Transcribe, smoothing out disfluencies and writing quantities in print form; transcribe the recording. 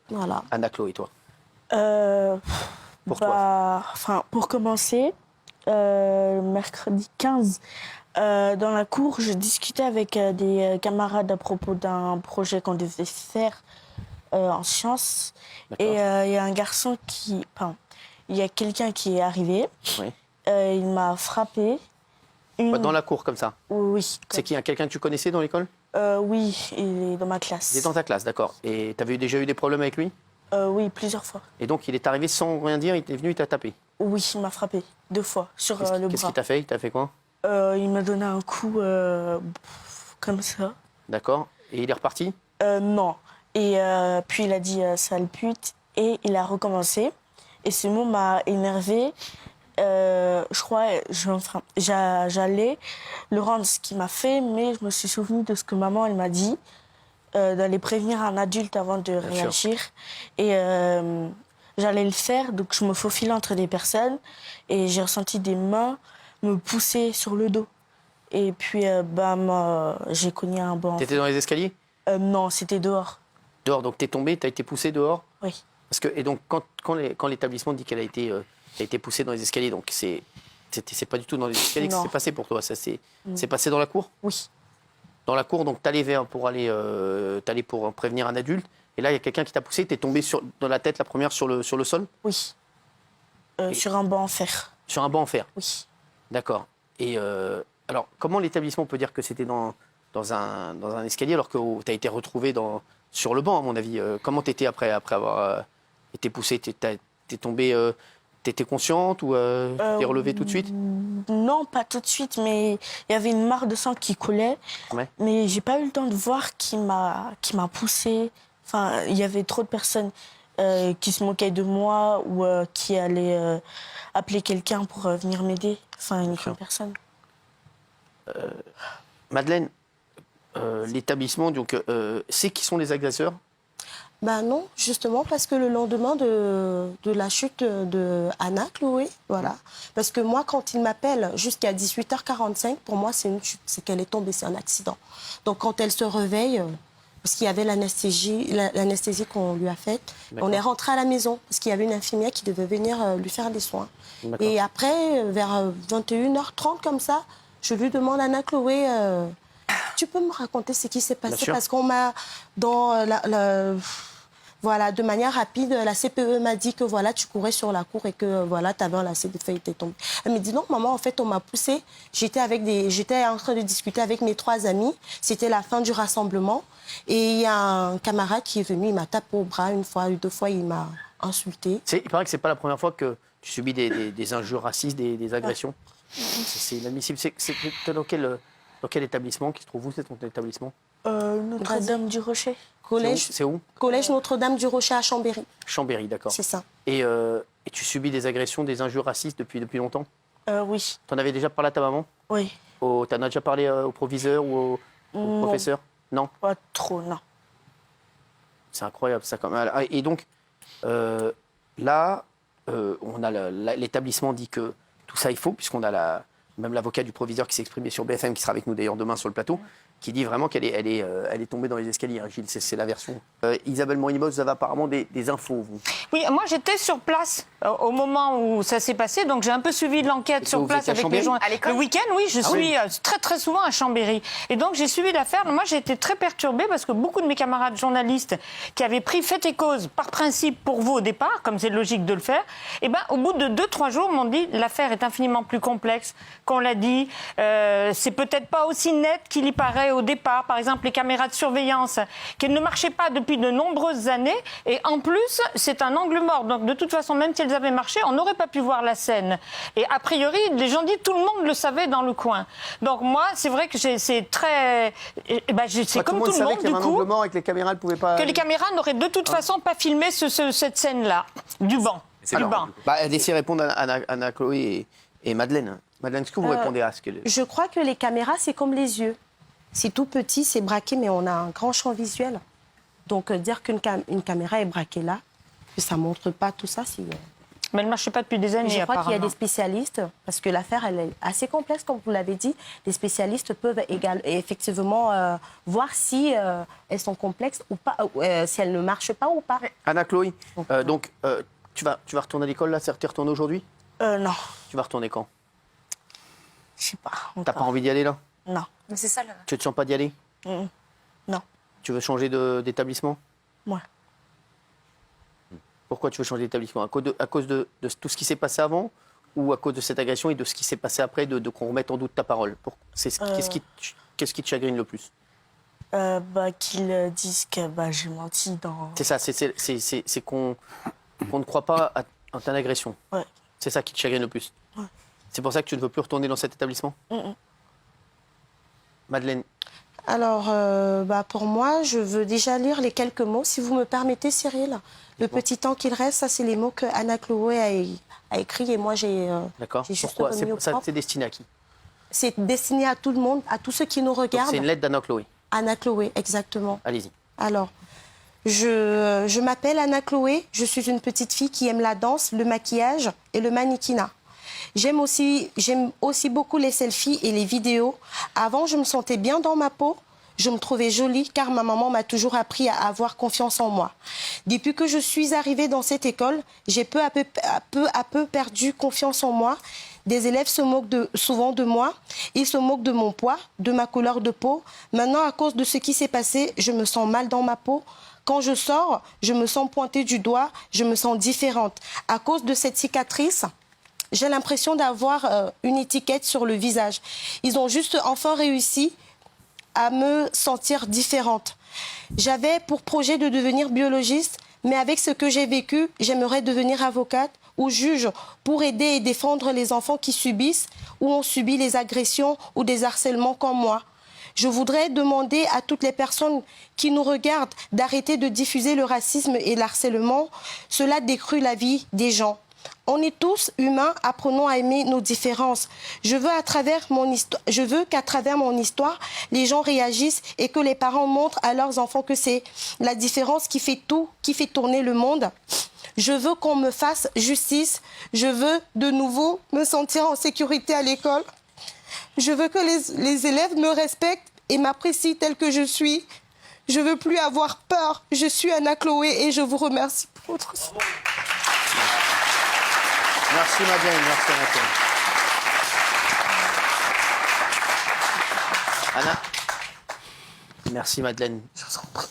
Voilà. Anna-Chloé, toi? Pour commencer, mercredi 15, dans la cour, je discutais avec des camarades à propos d'un projet qu'on devait faire en sciences. Et il y a un garçon il y a quelqu'un qui est arrivé. Oui. Il m'a frappé. Dans la cour, comme ça? Oui. C'est qui? Quelqu'un que tu connaissais dans l'école? Oui, il est dans ma classe. Il est dans ta classe, d'accord. Et tu avais déjà eu des problèmes avec lui? Oui, plusieurs fois. Et donc, il est arrivé sans rien dire, il est venu, il t'a tapé? Oui, il m'a frappé 2 fois sur le bras. Qu'est-ce qu'il t'a fait? Il t'a fait quoi? Il m'a donné un coup comme ça. D'accord. Et il est reparti? Non. Et puis il a dit sale pute et il a recommencé. Et ce mot m'a énervée. Je crois j'allais le rendre ce qu'il m'a fait, mais je me suis souvenue de ce que maman elle m'a dit, d'aller prévenir un adulte avant de réagir. Et j'allais le faire, donc je me faufilais entre des personnes et j'ai ressenti des mains me pousser sur le dos. Et puis j'ai cogné un banc. T'étais dans les escaliers? Non, c'était dehors. Dehors, donc t'es tombé, t'as été poussé dehors? Oui. Et donc quand l'établissement dit qu'elle a été poussée dans les escaliers, donc c'est pas du tout dans les escaliers que ça s'est passé pour toi, c'est passé dans la cour? Oui. Dans la cour, donc t'allais pour prévenir un adulte, et là il y a quelqu'un qui t'a poussé, t'es tombé dans la tête la première sur le sol? Oui. Sur un banc en fer. Sur un banc en fer? Oui. D'accord. Et alors comment l'établissement peut dire que c'était dans un escalier alors que t'as été retrouvé sur le banc, à mon avis? Comment t'étais après avoir été poussé? T'es tombé, t'étais consciente ou t'es relevée tout de suite? Non, pas tout de suite, mais il y avait une mare de sang qui coulait. Ouais. Mais j'ai pas eu le temps de voir qui m'a poussée. Enfin, il y avait trop de personnes qui se moquaient de moi ou qui allaient appeler quelqu'un pour venir m'aider. Enfin, une grande personne. Madeleine, l'établissement, donc, c'est qui sont les agresseurs? Non, justement, parce que le lendemain de la chute de Anna-Chloé, voilà. Parce que moi, quand il m'appelle jusqu'à 18h45, pour moi, c'est une chute, c'est qu'elle est tombée, c'est un accident. Donc, quand elle se réveille, parce qu'il y avait l'anesthésie qu'on lui a faite, on est rentré à la maison, parce qu'il y avait une infirmière qui devait venir lui faire des soins. Et après, vers 21h30, comme ça, je lui demande à Anna-Chloé... tu peux me raconter ce qui s'est passé? Parce qu'on m'a, voilà, de manière rapide, la CPE m'a dit que voilà, tu courais sur la cour et que voilà, tu avais un lacet de feuilles était tombé. Elle me dit non, maman, en fait, on m'a poussée. J'étais en train de discuter avec mes 3 amis. C'était la fin du rassemblement. Et il y a un camarade qui est venu, il m'a tapé au bras 1 fois, 2 fois, il m'a insulté. Il paraît que c'est pas la première fois que tu subis des injures racistes, des agressions. Ouais. C'est inadmissible. C'est dans quel établissement qui se trouve où, c'est ton établissement? Notre-Dame du Rocher. C'est où? Collège Notre-Dame du Rocher à Chambéry. Chambéry, d'accord. C'est ça. Et tu subis des agressions, des injures racistes depuis longtemps? Oui. T'en avais déjà parlé à ta maman? Oui. T'en as déjà parlé au proviseur ou au professeur? Non? Pas trop, non. C'est incroyable, ça, quand même. Et donc, là, on a l'établissement dit que tout ça, il faut, puisqu'on a même l'avocat du proviseur qui s'est exprimé sur BFM, qui sera avec nous d'ailleurs demain sur le plateau, qui dit vraiment qu'elle est tombée dans les escaliers, hein, Gilles, c'est la version. Isabelle Morimos, vous avez apparemment des infos, vous? Oui, moi j'étais sur place au moment où ça s'est passé, donc j'ai un peu suivi l'enquête sur place avec les gens. Le week-end, oui, je suis très très souvent à Chambéry. Et donc j'ai suivi l'affaire. Moi j'ai été très perturbée parce que beaucoup de mes camarades journalistes qui avaient pris fait et cause par principe pour vous au départ, comme c'est logique de le faire, et au bout de 2-3 jours m'ont dit l'affaire est infiniment plus complexe qu'on l'a dit. C'est peut-être pas aussi net qu'il y paraît au départ. Par exemple, les caméras de surveillance qui ne marchaient pas depuis de nombreuses années. Et en plus, c'est un angle mort. Donc de toute façon, même si elles avaient marché, on n'aurait pas pu voir la scène. Et a priori, les gens disent tout le monde le savait dans le coin. Donc moi, c'est vrai que c'est très... c'est comme tout le monde, du coup, mort et que les caméras ne pouvaient pas... que les caméras n'auraient de toute façon pas filmé cette scène-là, du banc. Laissez répondre à Anna-Chloé et Madeleine. Madeleine, est-ce que vous répondez à ce que... Je crois que les caméras, c'est comme les yeux. C'est tout petit, c'est braqué, mais on a un grand champ visuel. Donc dire qu'une caméra est braquée là, que ça ne montre pas tout ça, c'est... Mais elle ne marche pas depuis des années, Je crois qu'il y a apparemment. des spécialistes, parce que l'affaire elle est assez complexe, comme vous l'avez dit. Les spécialistes peuvent effectivement voir si elles sont complexes ou pas, si elles ne marchent pas ou pas. Anna-Chloé, tu vas retourner à l'école là? Tu es retournée aujourd'hui? Non, Tu vas retourner quand? je sais pas. T'as pas envie d'y aller là? Non, Mais c'est ça, là. Tu te sens pas d'y aller? non, Tu veux changer d'établissement? moi. Pourquoi tu veux changer d'établissement? À cause de tout ce qui s'est passé avant, ou à cause de cette agression et de ce qui s'est passé après, de qu'on remette en doute ta parole? Qu'est-ce qui te chagrine le plus? Qu'ils disent que j'ai menti dans... C'est ça, c'est qu'on ne croit pas à ton agression. Ouais. C'est ça qui te chagrine le plus. Ouais. C'est pour ça que tu ne veux plus retourner dans cet établissement? Madeleine, Alors, pour moi, je veux déjà lire les quelques mots, si vous me permettez, Cyril. Le petit temps qu'il reste, ça, c'est les mots que Anna-Chloé a écrits et moi, j'ai d'accord. j'ai juste Pourquoi? remis au propre. C'est destiné à qui? C'est destiné à tout le monde, à tous ceux qui nous Donc, regardent. c'est une lettre d'Anna-Chloé. Anna-Chloé, exactement. Allez-y. Alors, je m'appelle Anna-Chloé, je suis une petite fille qui aime la danse, le maquillage et le mannequinat. J'aime aussi beaucoup les selfies et les vidéos. Avant, je me sentais bien dans ma peau. Je me trouvais jolie car ma maman m'a toujours appris à avoir confiance en moi. Depuis que je suis arrivée dans cette école, j'ai peu à peu perdu confiance en moi. Des élèves se moquent souvent de moi. Ils se moquent de mon poids, de ma couleur de peau. Maintenant, à cause de ce qui s'est passé, je me sens mal dans ma peau. Quand je sors, je me sens pointée du doigt, je me sens différente. À cause de cette cicatrice, j'ai l'impression d'avoir une étiquette sur le visage. Ils ont juste enfin réussi à me sentir différente. J'avais pour projet de devenir biologiste, mais avec ce que j'ai vécu, j'aimerais devenir avocate ou juge pour aider et défendre les enfants qui subissent ou ont subi les agressions ou des harcèlements comme moi. Je voudrais demander à toutes les personnes qui nous regardent d'arrêter de diffuser le racisme et l'harcèlement. Cela détruit la vie des gens. On est tous humains, apprenons à aimer nos différences. Je veux qu'à travers mon histoire, les gens réagissent et que les parents montrent à leurs enfants que c'est la différence qui fait tout, qui fait tourner le monde. Je veux qu'on me fasse justice. Je veux de nouveau me sentir en sécurité à l'école. Je veux que les élèves me respectent et m'apprécient telle que je suis. Je veux plus avoir peur. Je suis Anna-Chloé et je vous remercie pour votre soutien. Merci Madeleine, merci Anna. Anna. Merci Madeleine. Je vous en prie.